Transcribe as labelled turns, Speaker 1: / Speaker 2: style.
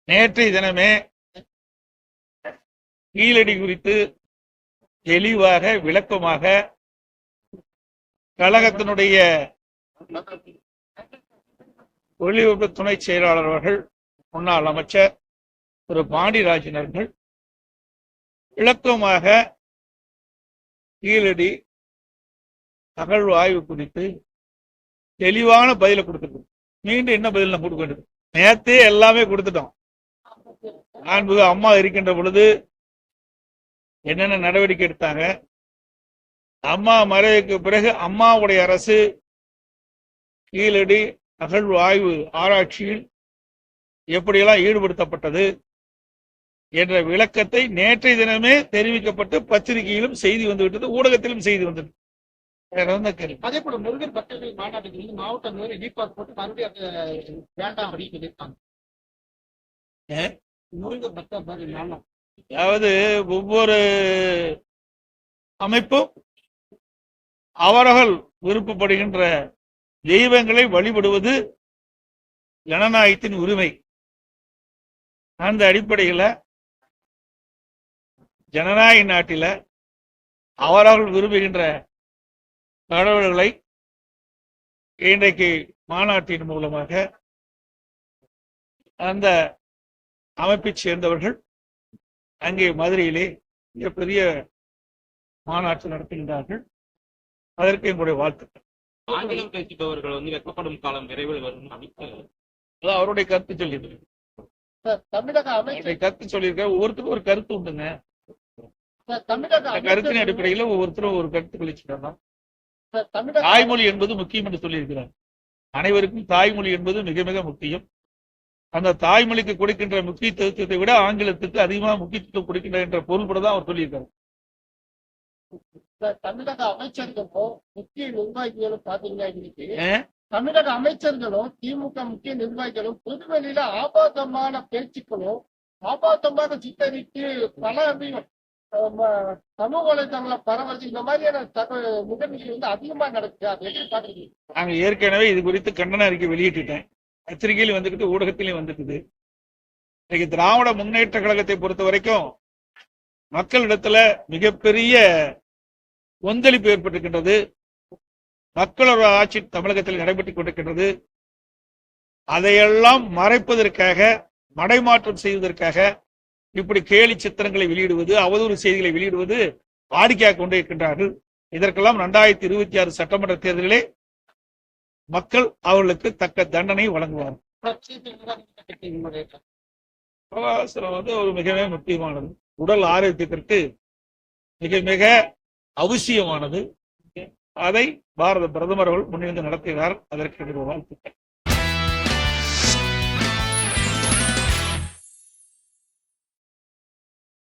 Speaker 1: நேற்றைய தினமே கீழடி குறித்து தெளிவாக விளக்கமாக கழகத்தினுடைய ஒலிபரப்பு துணை செயலாளர் அவர்கள், முன்னாள் அமைச்சர் திரு பாண்டியராஜன் அவர்கள் விளக்கமாக கீழடி அகழ்வு ஆய்வு குறித்து தெளிவான பதிலை கொடுத்துருக்கோம். மீண்டும் என்ன பதில் நம்ம கொடுக்க வேண்டியது? நேரத்தே எல்லாமே கொடுத்துட்டோம். மாண்புமிகு அம்மா இருக்கின்ற பொழுது என்னென்ன நடவடிக்கை எடுத்தாங்க, அம்மா மறைவுக்கு பிறகு அம்மாவுடைய அரசு கீழடி அகழ்வு ஆய்வு ஆராய்ச்சியில் எப்படியெல்லாம் ஈடுபடுத்தப்பட்டது என்ற விளக்கத்தை நேற்றைய தினமே தெரிவிக்கப்பட்டு பத்திரிகையிலும் செய்தி வந்துவிட்டது, ஊடகத்திலும் செய்தி வந்தது.
Speaker 2: அதே போல முருகன் பக்தர்கள் மாநாட்டுக்கு மாவட்ட நிர்வாகி ரீபாஸ் போட்டு மறுபடியும் வேண்டாம் அப்படின்னு சொல்லியிருக்காங்க. முருகன் பக்தர்கள் மாநாடு,
Speaker 1: அதாவது ஒவ்வொரு அமைப்பும் அவர்கள் விருப்பப்படுகின்ற தெய்வங்களை வழிபடுவது ஜனநாயகத்தின் உரிமை. அந்த அடிப்படையில் ஜனநாயக நாட்டில் அவர்கள் விரும்புகின்ற கடவுள்களை இன்றைக்கு மாநாட்டின் மூலமாக அந்த அமைப்பை சேர்ந்தவர்கள் அங்கே மதுரையிலே மிகப்பெரிய மாநாட்டு நடத்துகின்றார்கள். அதற்கு எங்களுடைய வாழ்த்துக்கள்.
Speaker 3: ஆங்கிலம் பேசுபவர்கள் வெக்கப்படும் காலம் விரைவில் வரும்
Speaker 1: அவருடைய கருத்து சொல்லியிருக்க கருத்து சொல்லியிருக்க. ஒவ்வொருத்தருக்கும் ஒரு கருத்து உண்டுங்க. கருத்தின் அடிப்படையில் ஒவ்வொருத்தரும் ஒரு கருத்து கழிச்சுக்கலாம். தாய்மொழி என்பது முக்கியம் என்று சொல்லியிருக்கிறார். அனைவருக்கும் தாய்மொழி என்பது மிக மிக முக்கியம். அந்த தாய்மொழிக்கு கொடுக்கின்ற முக்கியத்துவத்தை விட ஆங்கிலத்துக்கு அதிகமாக முக்கியத்துவம் கொடுக்கின்ற என்ற பொருள்படதான் அவர் சொல்லியிருக்காரு.
Speaker 2: தமிழக அமைச்சர்களும் முக்கிய நிர்வாகிகளும் பாத்தீங்கன்னா தமிழக அமைச்சர்களும் திமுக முக்கிய நிர்வாகிகளும் பொதுவெளியில ஆபாசமான பேச்சுக்களும் ஆபாசமாக சித்தரித்து பல சமூக வலைதளங்களை பரவச்சு இந்த மாதிரியான நிகழ்ச்சிகள் வந்து அதிகமா நடக்குது. அது எப்படி பாக்குறீங்க?
Speaker 1: நாங்க ஏற்கனவே இது குறித்து கண்டன அறிக்கை வெளியிட்டுட்டேன். பத்திரிகையில வந்துட்டு ஊடகத்திலையும் வந்துட்டுது. இன்னைக்கு திராவிட முன்னேற்ற கழகத்தை பொறுத்த வரைக்கும் மக்களிடத்துல மிகப்பெரிய கொந்தளிப்பு ஏற்பட்டிருக்கின்றது. மக்களோட ஆட்சி தமிழகத்தில் நடைபெற்றுக் கொண்டிருக்கின்றது. அதையெல்லாம் மறைப்பதற்காக, மடைமாற்றம் செய்வதற்காக இப்படி கேலி சித்திரங்களை வெளியிடுவது, அவதூறு செய்திகளை வெளியிடுவது வாடிக்கையாக கொண்டே இருக்கின்றார்கள். இதற்கெல்லாம் 2026 சட்டமன்ற தேர்தலிலே மக்கள் அவர்களுக்கு தக்க தண்டனை வழங்குவார்கள். சுகாதாரம் ஒரு மிக முக்கியமானது. உடல் ஆரோக்கியத்திற்கு மிக மிக அவசியமானது. அதை பாரத பிரதமர் அவர்கள் முன்னிருந்து நடத்துகிறார். அதற்கு வாழ்த்துக்கள்.